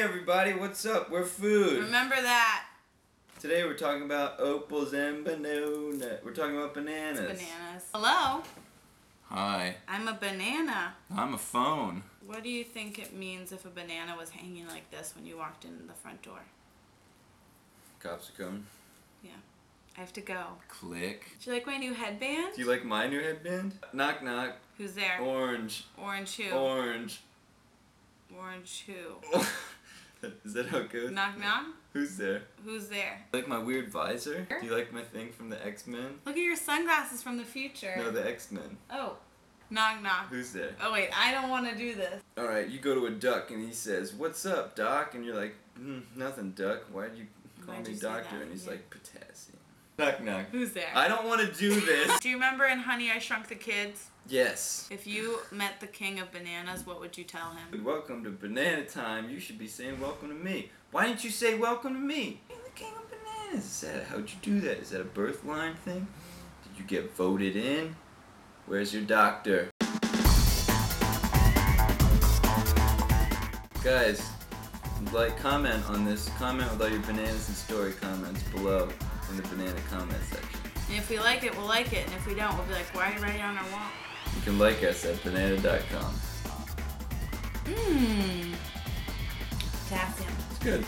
everybody, what's up? We're food. Remember that. Today we're talking about opals and banana. We're talking about bananas. It's bananas. Hello. Hi. I'm a banana. I'm a phone. What do you think it means if a banana was hanging like this when you walked in the front door? Cops are coming. Yeah. I have to go. Click. Do you like my new headband? Do you like my new headband? Knock knock. Who's there? Orange. Orange who? Orange. Orange who? Is that how it goes? Knock knock? Who's there? Who's there? You like my weird visor? Do you like my thing from the X-Men? Look at your sunglasses from the future. No, the X-Men. Oh. Knock knock. Who's there? Oh wait, I don't want to do this. Alright, you go to a duck and he says, "What's up, doc?" And you're like, nothing, duck. Why'd you call Why'd me you say doctor? that? And he's Yeah. like, potassium. Knock knock. Who's there? I don't want to do this. Do you remember in Honey, I Shrunk the Kids? Yes. If you met the king of bananas, what would you tell him? Welcome to banana time. You should be saying welcome to me. Why didn't you say welcome to me? I'm the king of bananas. How'd you do that? Is that a birth line thing? Did you get voted in? Where's your doctor? Guys, like, comment on this. Comment with all your bananas and story comments below in the banana comment section. And if we like it, we'll like it. And if we don't, we'll be like, why are you writing on our wall? You can like us at banana.com. Potassium. It's good.